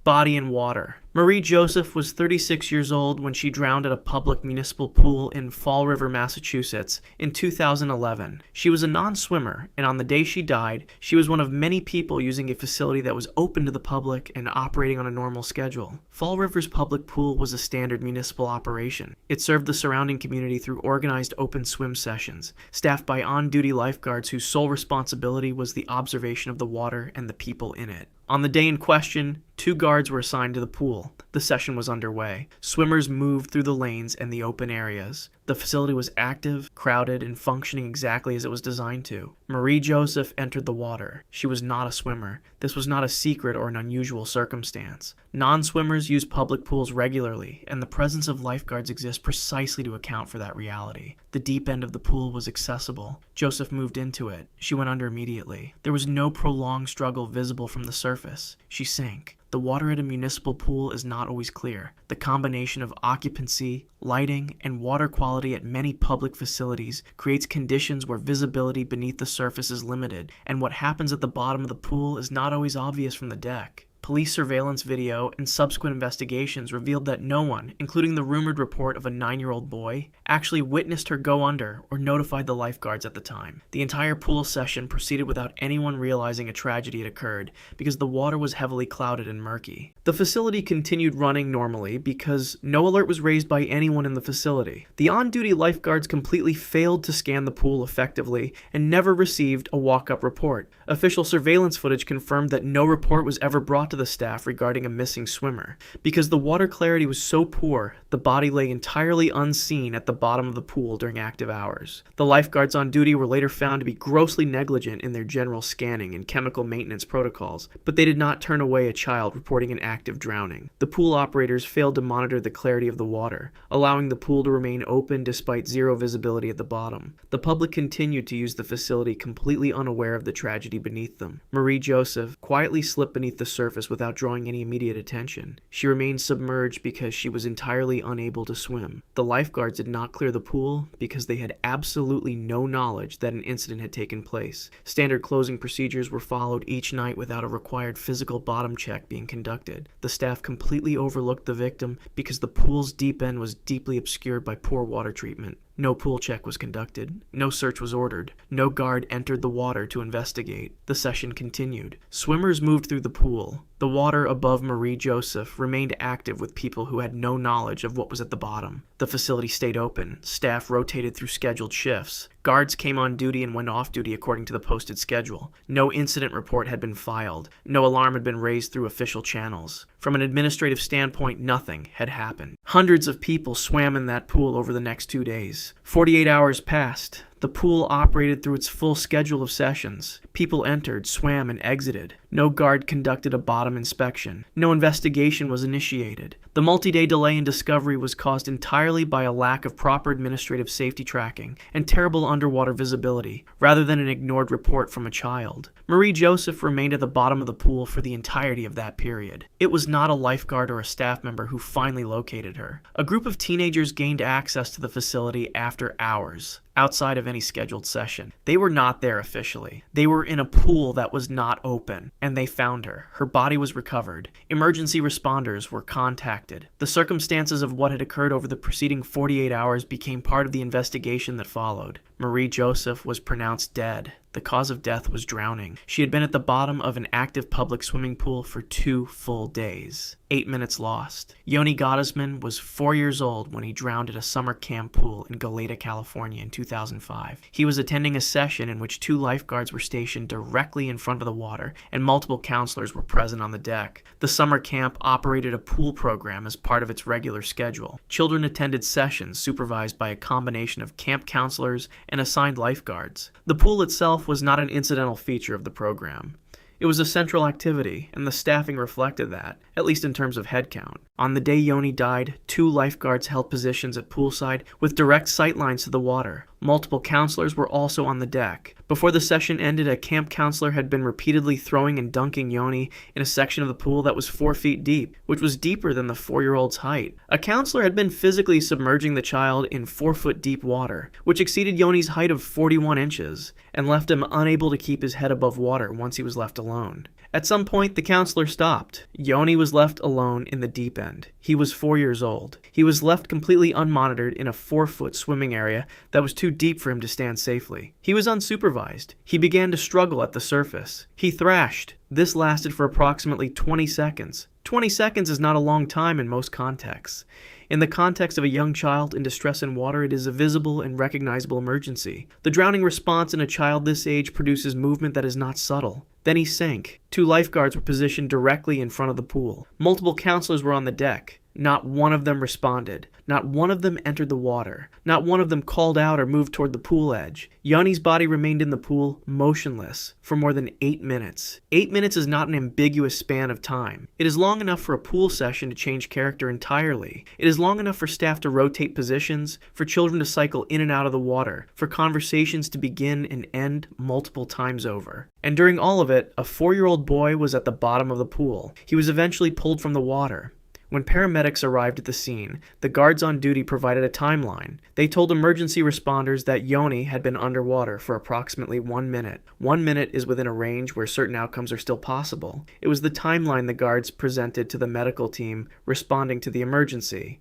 Body in water. Marie Joseph was 36 years old when she drowned at a public municipal pool in Fall River, Massachusetts in 2011. She was a non-swimmer, and on the day she died, she was one of many people using a facility that was open to the public and operating on a normal schedule. Fall River's public pool was a standard municipal operation. It served the surrounding community through organized open swim sessions, staffed by on-duty lifeguards whose sole responsibility was the observation of the water and the people in it. On the day in question, 2 guards were assigned to the pool. The session was underway. Swimmers moved through the lanes and the open areas. The facility was active, crowded, and functioning exactly as it was designed to. Marie Joseph entered the water. She was not a swimmer. This was not a secret or an unusual circumstance. Non-swimmers use public pools regularly, and the presence of lifeguards exists precisely to account for that reality. The deep end of the pool was accessible. Joseph moved into it. She went under immediately. There was no prolonged struggle visible from the surface. She sank. The water at a municipal pool is not always clear. The combination of occupancy, lighting, and water quality at many public facilities creates conditions where visibility beneath the surface is limited, and what happens at the bottom of the pool is not always obvious from the deck. Police surveillance video and subsequent investigations revealed that no one, including the rumored report of a 9-year-old boy, actually witnessed her go under or notified the lifeguards at the time. The entire pool session proceeded without anyone realizing a tragedy had occurred because the water was heavily clouded and murky. The facility continued running normally because no alert was raised by anyone in the facility. The on-duty lifeguards completely failed to scan the pool effectively and never received a walk-up report. Official surveillance footage confirmed that no report was ever brought to the staff regarding a missing swimmer. Because the water clarity was so poor, the body lay entirely unseen at the bottom of the pool during active hours. The lifeguards on duty were later found to be grossly negligent in their general scanning and chemical maintenance protocols, but they did not turn away a child reporting an active drowning. The pool operators failed to monitor the clarity of the water, allowing the pool to remain open despite zero visibility at the bottom. The public continued to use the facility completely unaware of the tragedy beneath them. Marie Joseph quietly slipped beneath the surface without drawing any immediate attention. She remained submerged because she was entirely unable to swim. The lifeguards did not clear the pool because they had absolutely no knowledge that an incident had taken place. Standard closing procedures were followed each night without a required physical bottom check being conducted. The staff completely overlooked the victim because the pool's deep end was deeply obscured by poor water treatment. No pool check was conducted. No search was ordered. No guard entered the water to investigate. The session continued. Swimmers moved through the pool. The water above Marie Joseph remained active with people who had no knowledge of what was at the bottom. The facility stayed open. Staff rotated through scheduled shifts. Guards came on duty and went off duty according to the posted schedule. No incident report had been filed. No alarm had been raised through official channels. From an administrative standpoint, nothing had happened. Hundreds of people swam in that pool over the next 2 days. 48 hours passed. The pool operated through its full schedule of sessions. People entered, swam, and exited. No guard conducted a bottom inspection. No investigation was initiated. The multi-day delay in discovery was caused entirely by a lack of proper administrative safety tracking and terrible underwater visibility, rather than an ignored report from a child. Marie Joseph remained at the bottom of the pool for the entirety of that period. It was not a lifeguard or a staff member who finally located her. A group of teenagers gained access to the facility after hours, outside of any scheduled session. They were not there officially. They were in a pool that was not open, and they found her. Her body was recovered. Emergency responders were contacted. The circumstances of what had occurred over the preceding 48 hours became part of the investigation that followed. Marie Joseph was pronounced dead. The cause of death was drowning. She had been at the bottom of an active public swimming pool for 2 full days. 8 minutes lost. Yonyi Grossman was 4 years old when he drowned at a summer camp pool in Goleta, California in 2005. He was attending a session in which 2 lifeguards were stationed directly in front of the water, and multiple counselors were present on the deck. The summer camp operated a pool program as part of its regular schedule. Children attended sessions supervised by a combination of camp counselors and assigned lifeguards. The pool itself was not an incidental feature of the program. It was a central activity, and the staffing reflected that, at least in terms of headcount. On the day Yonyi died, 2 lifeguards held positions at poolside with direct sightlines to the water. Multiple counselors were also on the deck. Before the session ended, a camp counselor had been repeatedly throwing and dunking Yonyi in a section of the pool that was 4 feet deep, which was deeper than the 4-year-old's height. A counselor had been physically submerging the child in 4-foot deep water, which exceeded Yonyi's height of 41 inches, and left him unable to keep his head above water once he was left alone. At some point, the counselor stopped. Yonyi was left alone in the deep end. He was 4 years old. He was left completely unmonitored in a 4-foot swimming area that was too deep for him to stand safely. He was unsupervised. He began to struggle at the surface. He thrashed. This lasted for approximately 20 seconds. 20 seconds is not a long time in most contexts. In the context of a young child in distress in water, it is a visible and recognizable emergency. The drowning response in a child this age produces movement that is not subtle. Then he sank. 2 lifeguards were positioned directly in front of the pool. Multiple counselors were on the deck. Not one of them responded. Not one of them entered the water. Not one of them called out or moved toward the pool edge. Yonyi's body remained in the pool, motionless, for more than 8 minutes. 8 minutes is not an ambiguous span of time. It is long enough for a pool session to change character entirely. It is long enough for staff to rotate positions, for children to cycle in and out of the water, for conversations to begin and end multiple times over. And during all of it, a 4-year-old boy was at the bottom of the pool. He was eventually pulled from the water. When paramedics arrived at the scene, the guards on duty provided a timeline. They told emergency responders that Yonyi had been underwater for approximately 1 minute. 1 minute is within a range where certain outcomes are still possible. It was the timeline the guards presented to the medical team responding to the emergency.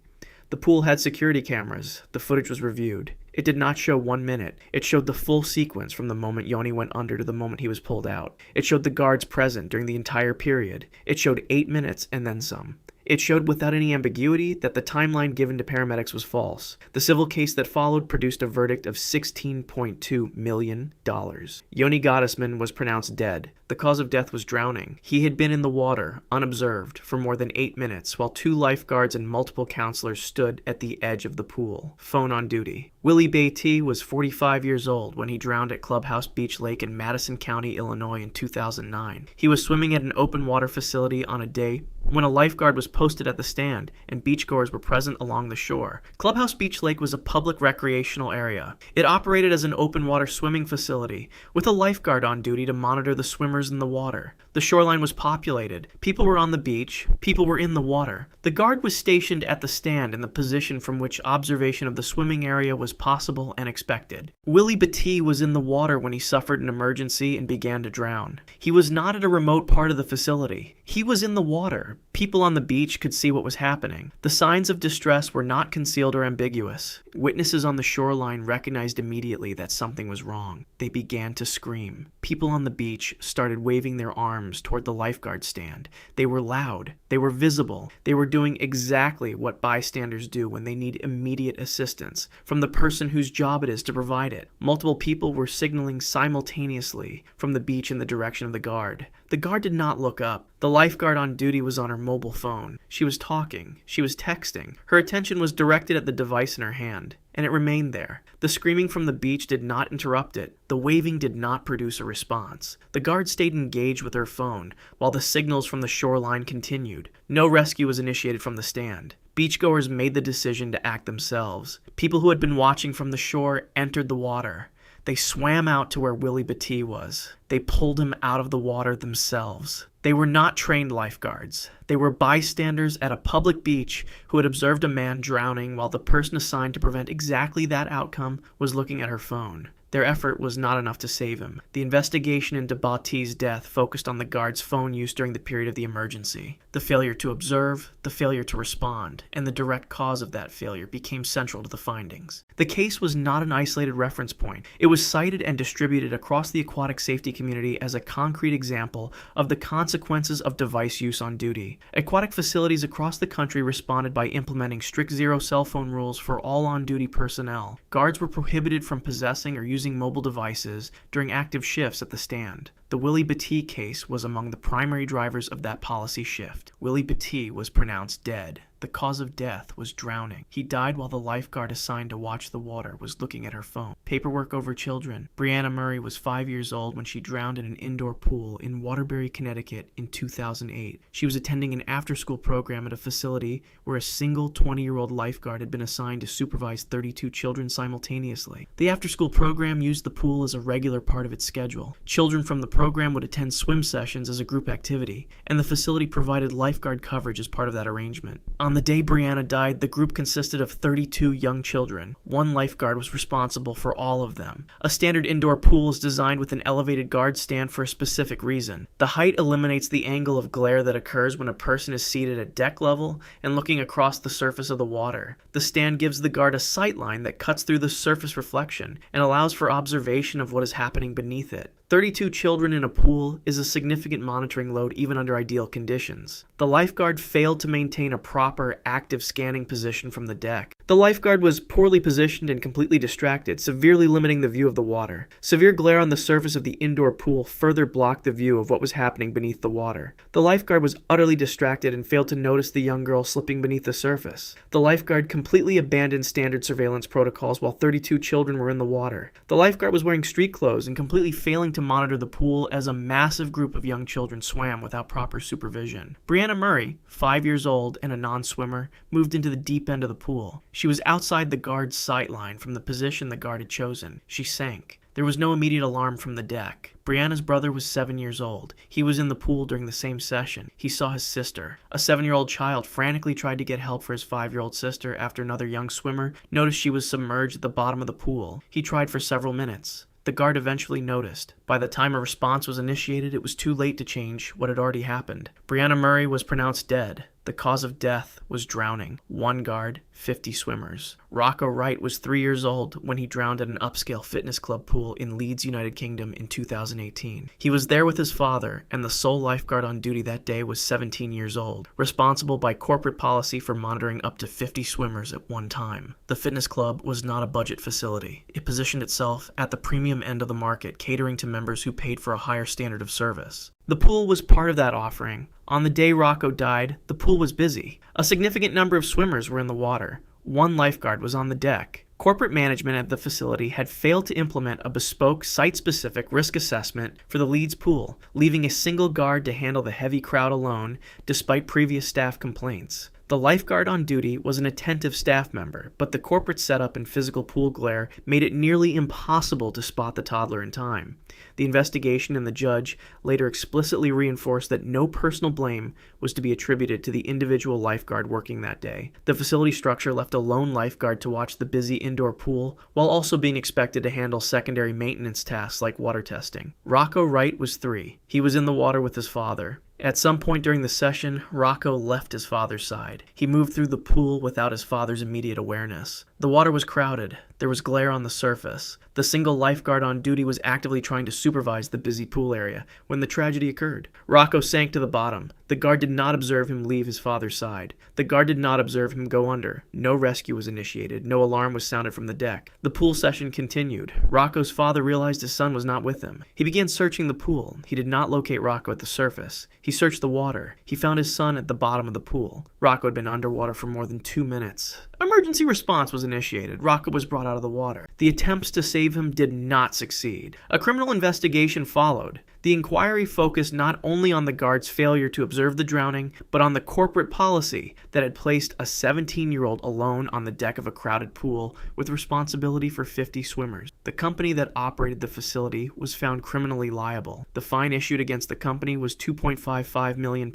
The pool had security cameras. The footage was reviewed. It did not show 1 minute. It showed the full sequence from the moment Yonyi went under to the moment he was pulled out. It showed the guards present during the entire period. It showed 8 minutes and then some. It showed without any ambiguity that the timeline given to paramedics was false. The civil case that followed produced a verdict of $16.2 million. Yonyi Grossman was pronounced dead. The cause of death was drowning. He had been in the water, unobserved, for more than 8 minutes, while 2 lifeguards and multiple counselors stood at the edge of the pool, phone on duty. Willie Batia was 45 years old when he drowned at Clubhouse Beach Lake in Madison County, Illinois in 2009. He was swimming at an open water facility on a day when a lifeguard was posted at the stand and beachgoers were present along the shore. Clubhouse Beach Lake was a public recreational area. It operated as an open water swimming facility with a lifeguard on duty to monitor the swimmers in the water. The shoreline was populated. People were on the beach. People were in the water. The guard was stationed at the stand in the position from which observation of the swimming area was possible and expected. Willie Batia was in the water when he suffered an emergency and began to drown. He was not at a remote part of the facility. He was in the water. People on the beach could see what was happening. The signs of distress were not concealed or ambiguous. Witnesses on the shoreline recognized immediately that something was wrong. They began to scream. People on the beach started waving their arms toward the lifeguard stand. They were loud. They were visible. They were doing exactly what bystanders do when they need immediate assistance from the person whose job it is to provide it. Multiple people were signaling simultaneously from the beach in the direction of the guard. The guard did not look up. The lifeguard on duty was on her mobile phone. She was talking. She was texting. Her attention was directed at the device in her hand, and it remained there. The screaming from the beach did not interrupt it. The waving did not produce a response. The guard stayed engaged with her phone, while the signals from the shoreline continued. No rescue was initiated from the stand. Beachgoers made the decision to act themselves. People who had been watching from the shore entered the water. They swam out to where Willie Batia was. They pulled him out of the water themselves. They were not trained lifeguards. They were bystanders at a public beach who had observed a man drowning while the person assigned to prevent exactly that outcome was looking at her phone. Their effort was not enough to save him. The investigation into Batia's death focused on the guard's phone use during the period of the emergency. The failure to observe, the failure to respond, and the direct cause of that failure became central to the findings. The case was not an isolated reference point. It was cited and distributed across the aquatic safety community as a concrete example of the consequences of device use on duty. Aquatic facilities across the country responded by implementing strict zero cell phone rules for all on-duty personnel. Guards were prohibited from possessing or using mobile devices during active shifts at the stand. The Willie Batia case was among the primary drivers of that policy shift. Willie Batia was pronounced dead. The cause of death was drowning. He died while the lifeguard assigned to watch the water was looking at her phone. Paperwork over children. Brianna Murray was 5 years old when she drowned in an indoor pool in Waterbury, Connecticut in 2008. She was attending an after-school program at a facility where a single 20-year-old lifeguard had been assigned to supervise 32 children simultaneously. The after-school program used the pool as a regular part of its schedule. Children from the program would attend swim sessions as a group activity, and the facility provided lifeguard coverage as part of that arrangement. On the day Brianna died, the group consisted of 32 young children. One lifeguard was responsible for all of them. A standard indoor pool is designed with an elevated guard stand for a specific reason. The height eliminates the angle of glare that occurs when a person is seated at deck level and looking across the surface of the water. The stand gives the guard a sight line that cuts through the surface reflection and allows for observation of what is happening beneath it. 32 children in a pool is a significant monitoring load even under ideal conditions. The lifeguard failed to maintain a proper, active scanning position from the deck. The lifeguard was poorly positioned and completely distracted, severely limiting the view of the water. Severe glare on the surface of the indoor pool further blocked the view of what was happening beneath the water. The lifeguard was utterly distracted and failed to notice the young girl slipping beneath the surface. The lifeguard completely abandoned standard surveillance protocols while 32 children were in the water. The lifeguard was wearing street clothes and completely failing to monitor the pool as a massive group of young children swam without proper supervision. Brianna Murray, 5 years old and a non-swimmer, moved into the deep end of the pool. She was outside the guard's sight line from the position the guard had chosen. She sank. There was no immediate alarm from the deck. Brianna's brother was 7 years old. He was in the pool during the same session. He saw his sister. A 7-year-old child frantically tried to get help for his 5-year-old sister after another young swimmer noticed she was submerged at the bottom of the pool. He tried for several minutes. The guard eventually noticed. By the time a response was initiated, it was too late to change what had already happened. Brianna Murray was pronounced dead. The cause of death was drowning. 1 guard, 50 swimmers. Rocco Wright was 3 years old when he drowned at an upscale fitness club pool in Leeds, United Kingdom in 2018. He was there with his father, and the sole lifeguard on duty that day was 17 years old, responsible by corporate policy for monitoring up to 50 swimmers at one time. The fitness club was not a budget facility. It positioned itself at the premium end of the market, catering to members who paid for a higher standard of service. The pool was part of that offering. On the day Rocco died, the pool was busy. A significant number of swimmers were in the water. 1 lifeguard was on the deck. Corporate management at the facility had failed to implement a bespoke, site-specific risk assessment for the Leeds pool, leaving a single guard to handle the heavy crowd alone, despite previous staff complaints. The lifeguard on duty was an attentive staff member, but the corporate setup and physical pool glare made it nearly impossible to spot the toddler in time. The investigation and the judge later explicitly reinforced that no personal blame was to be attributed to the individual lifeguard working that day. The facility structure left a lone lifeguard to watch the busy indoor pool, while also being expected to handle secondary maintenance tasks like water testing. Rocco Wright was 3. He was in the water with his father. At some point during the session, Rocco left his father's side. He moved through the pool without his father's immediate awareness. The water was crowded. There was glare on the surface. The single lifeguard on duty was actively trying to supervise the busy pool area when the tragedy occurred. Rocco sank to the bottom. The guard did not observe him leave his father's side. The guard did not observe him go under. No rescue was initiated. No alarm was sounded from the deck. The pool session continued. Rocco's father realized his son was not with him. He began searching the pool. He did not locate Rocco at the surface. He searched the water. He found his son at the bottom of the pool. Rocco had been underwater for more than 2 minutes. Emergency response was initiated. Rocco was brought out of the water. The attempts to save him did not succeed. A criminal investigation followed. The inquiry focused not only on the guard's failure to observe the drowning, but on the corporate policy that had placed a 17-year-old alone on the deck of a crowded pool with responsibility for 50 swimmers. The company that operated the facility was found criminally liable. The fine issued against the company was £2.55 million.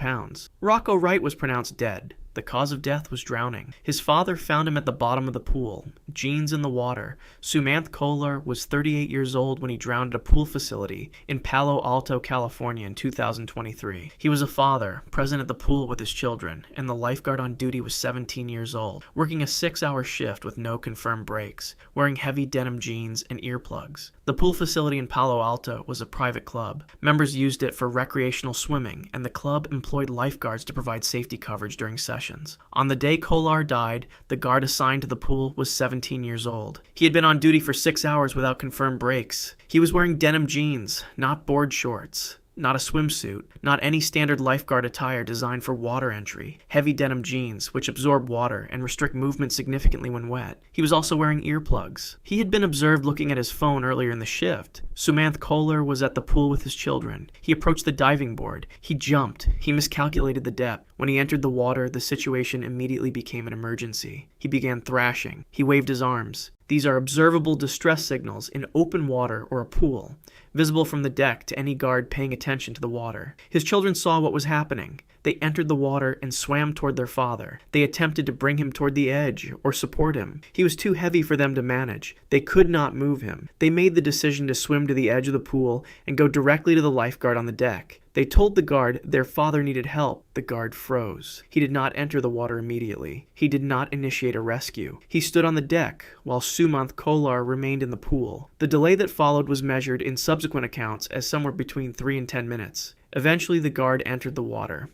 Rocco Wright was pronounced dead. The cause of death was drowning. His father found him at the bottom of the pool, jeans in the water. Suman Kohler was 38 years old when he drowned at a pool facility in Palo Alto, California in 2023. He was a father, present at the pool with his children, and the lifeguard on duty was 17 years old, working a 6-hour shift with no confirmed breaks, wearing heavy denim jeans and earplugs. The pool facility in Palo Alto was a private club. Members used it for recreational swimming, and the club employed lifeguards to provide safety coverage during sessions. On the day Kohler died, the guard assigned to the pool was 17 years old. He had been on duty for 6 hours without confirmed breaks. He was wearing denim jeans, not board shorts. Not a swimsuit, not any standard lifeguard attire designed for water entry, heavy denim jeans, which absorb water and restrict movement significantly when wet. He was also wearing earplugs. He had been observed looking at his phone earlier in the shift. Suman Kohler was at the pool with his children. He approached the diving board. He jumped. He miscalculated the depth. When he entered the water, the situation immediately became an emergency. He began thrashing. He waved his arms. These are observable distress signals in open water or a pool, visible from the deck to any guard paying attention to the water. His children saw what was happening. They entered the water and swam toward their father. They attempted to bring him toward the edge or support him. He was too heavy for them to manage. They could not move him. They made the decision to swim to the edge of the pool and go directly to the lifeguard on the deck. They told the guard their father needed help. The guard froze. He did not enter the water immediately. He did not initiate a rescue. He stood on the deck while Suman Kohler remained in the pool. The delay that followed was measured in subsequent accounts as somewhere between 3 and 10 minutes. Eventually, the guard entered the water.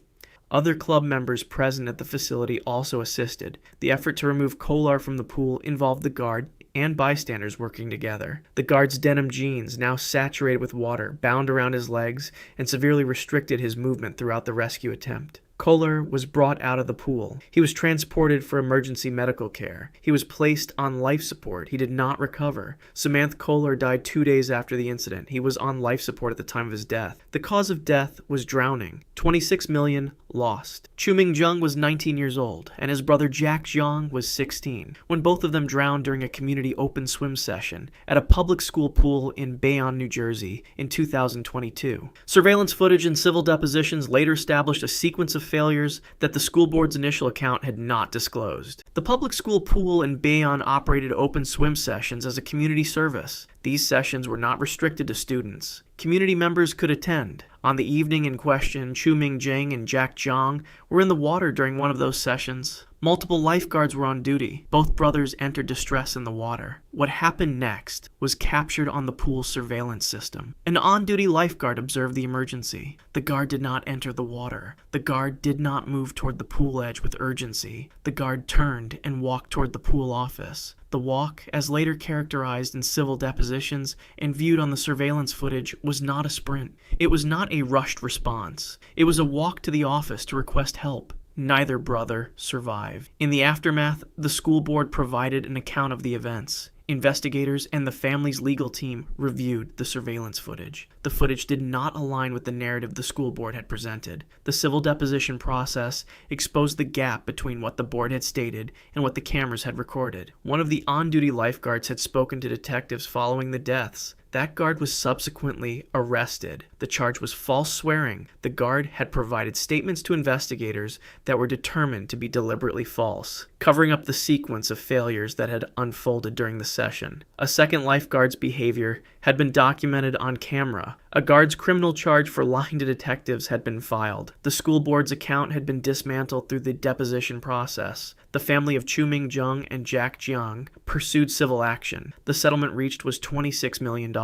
Other club members present at the facility also assisted. The effort to remove Kohler from the pool involved the guard and bystanders working together. The guard's denim jeans, now saturated with water, bound around his legs and severely restricted his movement throughout the rescue attempt. Kohler was brought out of the pool. He was transported for emergency medical care. He was placed on life support. He did not recover. Suman Kohler died 2 days after the incident. He was on life support at the time of his death. The cause of death was drowning. 26 million lost. Chuming Jang was 19 years old, and his brother Jack Jang was 16, when both of them drowned during a community open swim session at a public school pool in Bayonne, New Jersey in 2022. Surveillance footage and civil depositions later established a sequence of failures that the school board's initial account had not disclosed. The public school pool in Bayonne operated open swim sessions as a community service. These sessions were not restricted to students. Community members could attend. On the evening in question, Chuming Jang and Jack Jang were in the water during one of those sessions. Multiple lifeguards were on duty. Both brothers entered distress in the water. What happened next was captured on the pool's surveillance system. An on-duty lifeguard observed the emergency. The guard did not enter the water. The guard did not move toward the pool edge with urgency. The guard turned and walked toward the pool office. The walk, as later characterized in civil depositions and viewed on the surveillance footage, was not a sprint. It was not a rushed response. It was a walk to the office to request help. Neither brother survived. In the aftermath, the school board provided an account of the events. Investigators and the family's legal team reviewed the surveillance footage. The footage did not align with the narrative the school board had presented. The civil deposition process exposed the gap between what the board had stated and what the cameras had recorded. One of the on-duty lifeguards had spoken to detectives following the deaths. That guard was subsequently arrested. The charge was false swearing. The guard had provided statements to investigators that were determined to be deliberately false, covering up the sequence of failures that had unfolded during the session. A second lifeguard's behavior had been documented on camera. A guard's criminal charge for lying to detectives had been filed. The school board's account had been dismantled through the deposition process. The family of Chuming Jang and Jack Jang pursued civil action. The settlement reached was $26 million.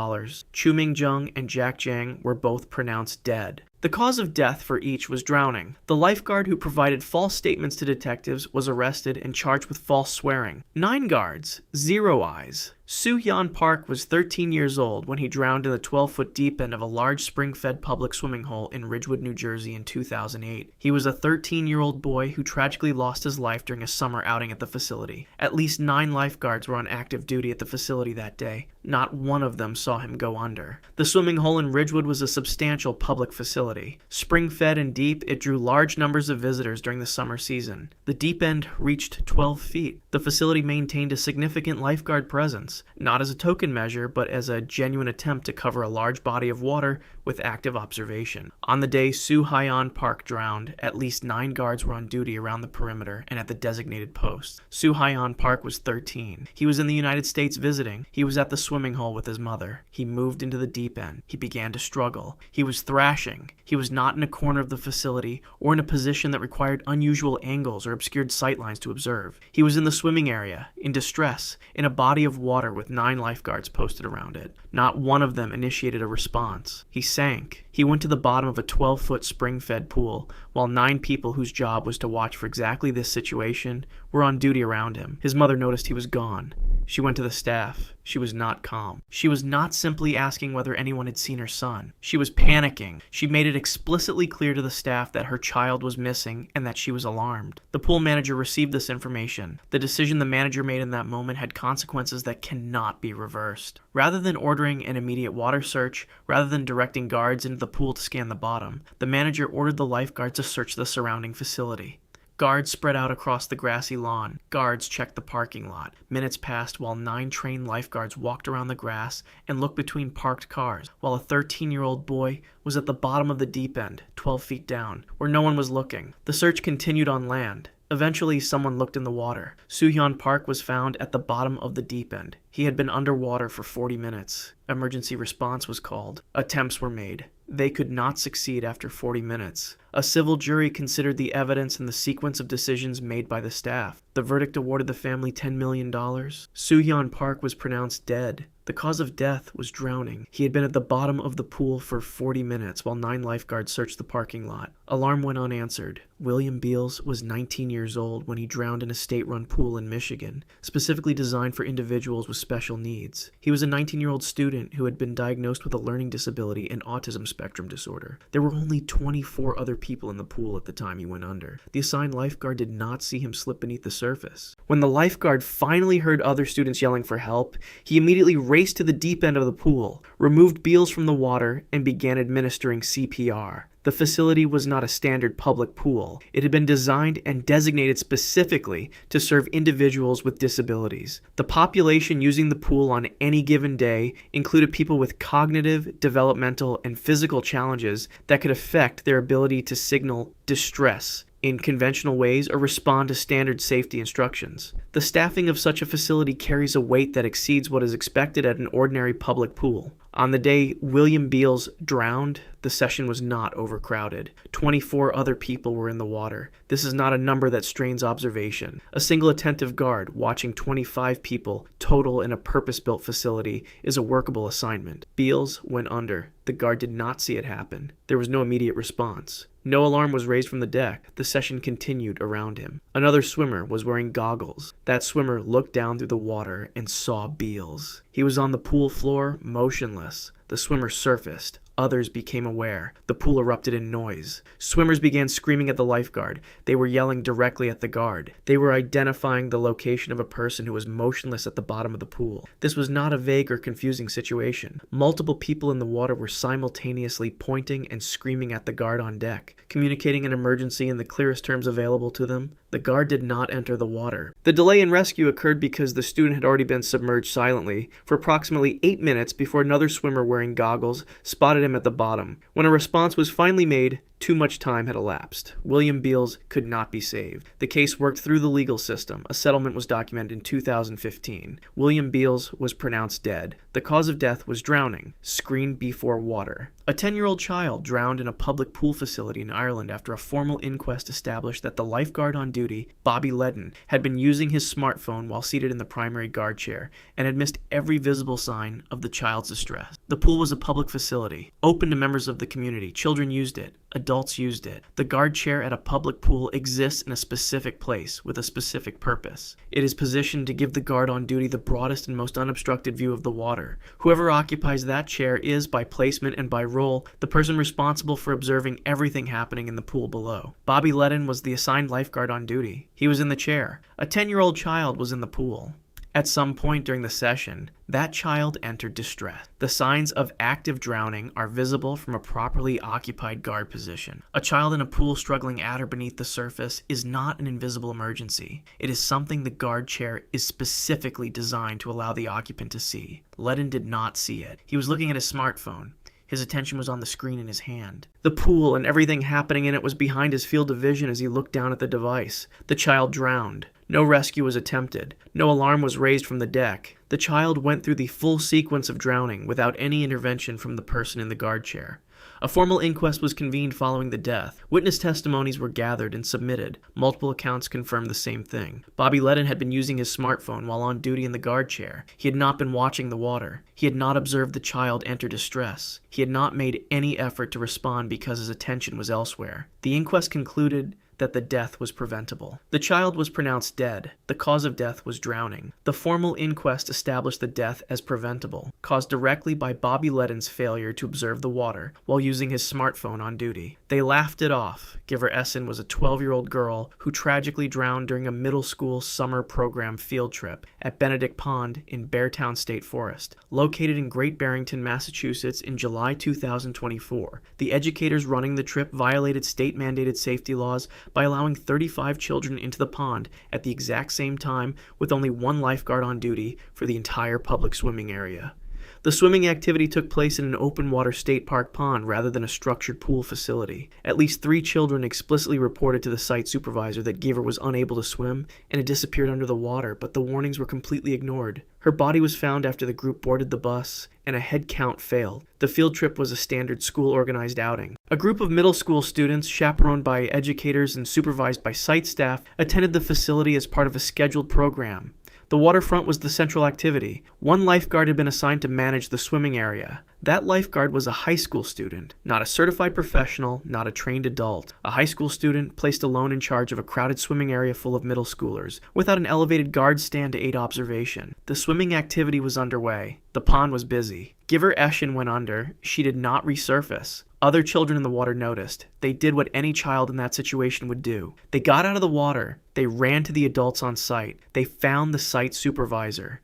Chuming Jang and Jack Jang were both pronounced dead. The cause of death for each was drowning. The lifeguard who provided false statements to detectives was arrested and charged with false swearing. 9 guards, 0 eyes. Suhayon Park was 13 years old when he drowned in the 12-foot deep end of a large spring-fed public swimming hole in Ridgewood, New Jersey in 2008. He was a 13-year-old boy who tragically lost his life during a summer outing at the facility. At least 9 lifeguards were on active duty at the facility that day. Not one of them saw him go under. The swimming hole in Ridgewood was a substantial public facility. Spring-fed and deep, it drew large numbers of visitors during the summer season. The deep end reached 12 feet. The facility maintained a significant lifeguard presence, not as a token measure, but as a genuine attempt to cover a large body of water with active observation. On the day Suhayon Park drowned, at least 9 guards were on duty around the perimeter and at the designated posts. Suhayon Park was 13. He was in the United States visiting. He was at the swimming hole with his mother. He moved into the deep end. He began to struggle. He was thrashing. He was not in a corner of the facility or in a position that required unusual angles or obscured sightlines to observe. He was in the swimming area, in distress, in a body of water with 9 lifeguards posted around it. Not one of them initiated a response. He sank. He went to the bottom of a 12-foot spring-fed pool, while 9 people whose job was to watch for exactly this situation were on duty around him. His mother noticed he was gone. She went to the staff. She was not calm. She was not simply asking whether anyone had seen her son. She was panicking. She made it explicitly clear to the staff that her child was missing and that she was alarmed. The pool manager received this information. The decision the manager made in that moment had consequences that cannot be reversed. Rather than ordering an immediate water search, rather than directing guards into the pool to scan the bottom, the manager ordered the lifeguard to search the surrounding facility. Guards spread out across the grassy lawn. Guards checked the parking lot. Minutes passed while 9 trained lifeguards walked around the grass and looked between parked cars, while a 13-year-old boy was at the bottom of the deep end, 12 feet down, where no one was looking. The search continued on land. Eventually, someone looked in the water. Suhayon Park was found at the bottom of the deep end. He had been underwater for 40 minutes. Emergency response was called. Attempts were made. They could not succeed after 40 minutes. A civil jury considered the evidence and the sequence of decisions made by the staff. The verdict awarded the family $10 million. Suhayon Park was pronounced dead. The cause of death was drowning. He had been at the bottom of the pool for 40 minutes while 9 lifeguards searched the parking lot. Alarm went unanswered. William Beals was 19 years old when he drowned in a state-run pool in Michigan, specifically designed for individuals with special needs. He was a 19-year-old student who had been diagnosed with a learning disability and autism spectrum disorder. There were only 24 other people in the pool at the time he went under. The assigned lifeguard did not see him slip beneath the surface. When the lifeguard finally heard other students yelling for help, he immediately raced to the deep end of the pool, removed Beals from the water, and began administering CPR. The facility was not a standard public pool. It had been designed and designated specifically to serve individuals with disabilities. The population using the pool on any given day included people with cognitive, developmental, and physical challenges that could affect their ability to signal distress in conventional ways or respond to standard safety instructions. The staffing of such a facility carries a weight that exceeds what is expected at an ordinary public pool. On the day William Beals drowned, the session was not overcrowded. 24 other people were in the water. This is not a number that strains observation. A single attentive guard watching 25 people total in a purpose-built facility is a workable assignment. Beals went under. The guard did not see it happen. There was no immediate response. No alarm was raised from the deck. The session continued around him. Another swimmer was wearing goggles. That swimmer looked down through the water and saw Beals. He was on the pool floor, motionless. The swimmer surfaced. Others became aware. The pool erupted in noise. Swimmers began screaming at the lifeguard. They were yelling directly at the guard. They were identifying the location of a person who was motionless at the bottom of the pool. This was not a vague or confusing situation. Multiple people in the water were simultaneously pointing and screaming at the guard on deck, communicating an emergency in the clearest terms available to them. The guard did not enter the water. The delay in rescue occurred because the student had already been submerged silently for approximately 8 minutes before another swimmer wearing goggles spotted him at the bottom. When a response was finally made, too much time had elapsed. William Beals could not be saved. The case worked through the legal system. A settlement was documented in 2015. William Beals was pronounced dead. The cause of death was drowning, screened before water. A 10-year-old child drowned in a public pool facility in Ireland after a formal inquest established that the lifeguard on duty, Bobby Ledden, had been using his smartphone while seated in the primary guard chair and had missed every visible sign of the child's distress. The pool was a public facility, open to members of the community. Children used it. Adults used it. The guard chair at a public pool exists in a specific place with a specific purpose. It is positioned to give the guard on duty the broadest and most unobstructed view of the water. Whoever occupies that chair is, by placement and by role, the person responsible for observing everything happening in the pool below. Bobby Ledden was the assigned lifeguard on duty. He was in the chair. A 10-year-old child was in the pool. At some point during the session, that child entered distress. The signs of active drowning are visible from a properly occupied guard position. A child in a pool struggling at or beneath the surface is not an invisible emergency. It is something the guard chair is specifically designed to allow the occupant to see. Ledden did not see it. He was looking at his smartphone. His attention was on the screen in his hand. The pool and everything happening in it was behind his field of vision as he looked down at the device. The child drowned. No rescue was attempted. No alarm was raised from the deck. The child went through the full sequence of drowning without any intervention from the person in the guard chair. A formal inquest was convened following the death. Witness testimonies were gathered and submitted. Multiple accounts confirmed the same thing. Bobby Ledden had been using his smartphone while on duty in the guard chair. He had not been watching the water. He had not observed the child enter distress. He had not made any effort to respond because his attention was elsewhere. The inquest concluded that the death was preventable. The child was pronounced dead. The cause of death was drowning. The formal inquest established the death as preventable, caused directly by Bobby Ledden's failure to observe the water while using his smartphone on duty. They laughed it off. Giverny Essin was a 12-year-old girl who tragically drowned during a middle school summer program field trip at Benedict Pond in Beartown State Forest, located in Great Barrington, Massachusetts in July 2024. The educators running the trip violated state-mandated safety laws by allowing 35 children into the pond at the exact same time with only one lifeguard on duty for the entire public swimming area. The swimming activity took place in an open water state park pond rather than a structured pool facility. At least 3 children explicitly reported to the site supervisor that Giver was unable to swim and had disappeared under the water, but the warnings were completely ignored. Her body was found after the group boarded the bus, and a head count failed. The field trip was a standard school-organized outing. A group of middle school students, chaperoned by educators and supervised by site staff, attended the facility as part of a scheduled program. The waterfront was the central activity. One lifeguard had been assigned to manage the swimming area. That lifeguard was a high school student, not a certified professional, not a trained adult. A high school student placed alone in charge of a crowded swimming area full of middle schoolers, without an elevated guard stand to aid observation. The swimming activity was underway. The pond was busy. Giverny Essin went under. She did not resurface. Other children in the water noticed. They did what any child in that situation would do. They got out of the water. They ran to the adults on site. They found the site supervisor.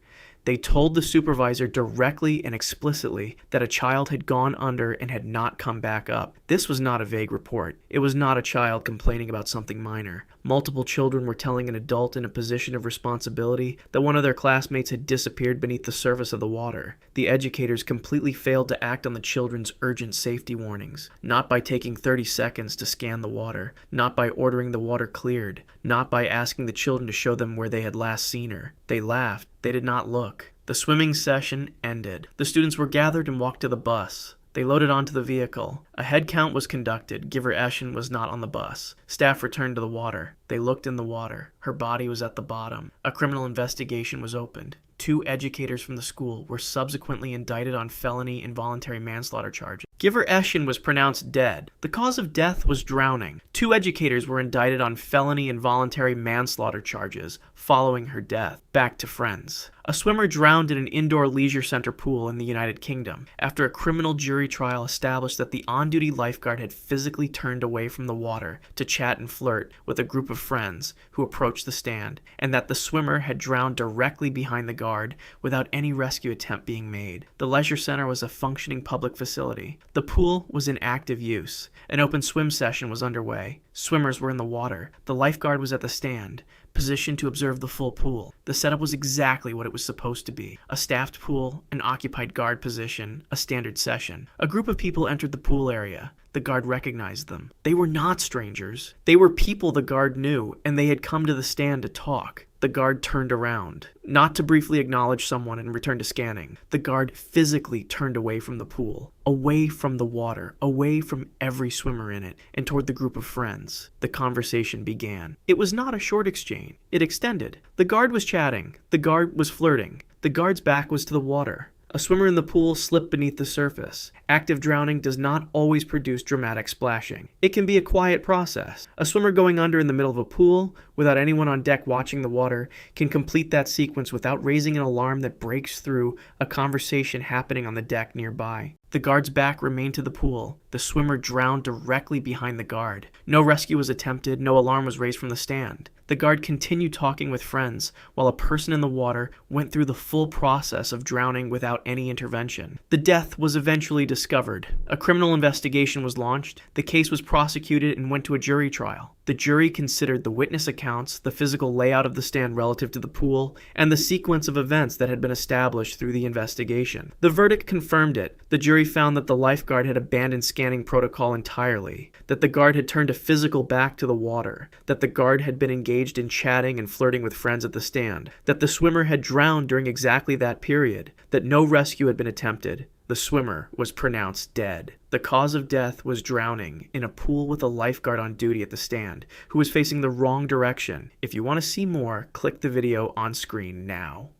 They told the supervisor directly and explicitly that a child had gone under and had not come back up. This was not a vague report. It was not a child complaining about something minor. Multiple children were telling an adult in a position of responsibility that one of their classmates had disappeared beneath the surface of the water. The educators completely failed to act on the children's urgent safety warnings, not by taking 30 seconds to scan the water, not by ordering the water cleared, not by asking the children to show them where they had last seen her. They laughed. They did not look. The swimming session ended. The students were gathered and walked to the bus. They loaded onto the vehicle. A head count was conducted. Giverny Essin was not on the bus. Staff returned to the water. They looked in the water. Her body was at the bottom. A criminal investigation was opened. 2 educators from the school were subsequently indicted on felony involuntary manslaughter charges. Giverny Essin was pronounced dead. The cause of death was drowning. 2 educators were indicted on felony involuntary manslaughter charges following her death. Back to friends. A swimmer drowned in an indoor leisure center pool in the United Kingdom after a criminal jury trial established that the on-duty lifeguard had physically turned away from the water to chat and flirt with a group of friends who approached the stand, and that the swimmer had drowned directly behind the guard without any rescue attempt being made. The leisure center was a functioning public facility. The pool was in active use. An open swim session was underway. Swimmers were in the water. The lifeguard was at the stand, positioned to observe the full pool. The setup was exactly what it was supposed to be. A staffed pool, an occupied guard position, a standard session. A group of people entered the pool area. The guard recognized them. They were not strangers. They were people the guard knew, and they had come to the stand to talk. The guard turned around, not to briefly acknowledge someone and return to scanning. The guard physically turned away from the pool, away from the water, away from every swimmer in it, and toward the group of friends. The conversation began. It was not a short exchange. It extended. The guard was chatting. The guard was flirting. The guard's back was to the water. A swimmer in the pool slipped beneath the surface. Active drowning does not always produce dramatic splashing. It can be a quiet process. A swimmer going under in the middle of a pool, without anyone on deck watching the water, can complete that sequence without raising an alarm that breaks through a conversation happening on the deck nearby. The guard's back remained to the pool. The swimmer drowned directly behind the guard. No rescue was attempted. No alarm was raised from the stand. The guard continued talking with friends, while a person in the water went through the full process of drowning without any intervention. The death was eventually discovered. A criminal investigation was launched. The case was prosecuted and went to a jury trial. The jury considered the witness accounts, the physical layout of the stand relative to the pool, and the sequence of events that had been established through the investigation. The verdict confirmed it. The jury found that the lifeguard had abandoned scanning protocol entirely, that the guard had turned a physical back to the water, that the guard had been engaged in chatting and flirting with friends at the stand, that the swimmer had drowned during exactly that period, that no rescue had been attempted. The swimmer was pronounced dead. The cause of death was drowning in a pool with a lifeguard on duty at the stand, who was facing the wrong direction. If you want to see more, click the video on screen now.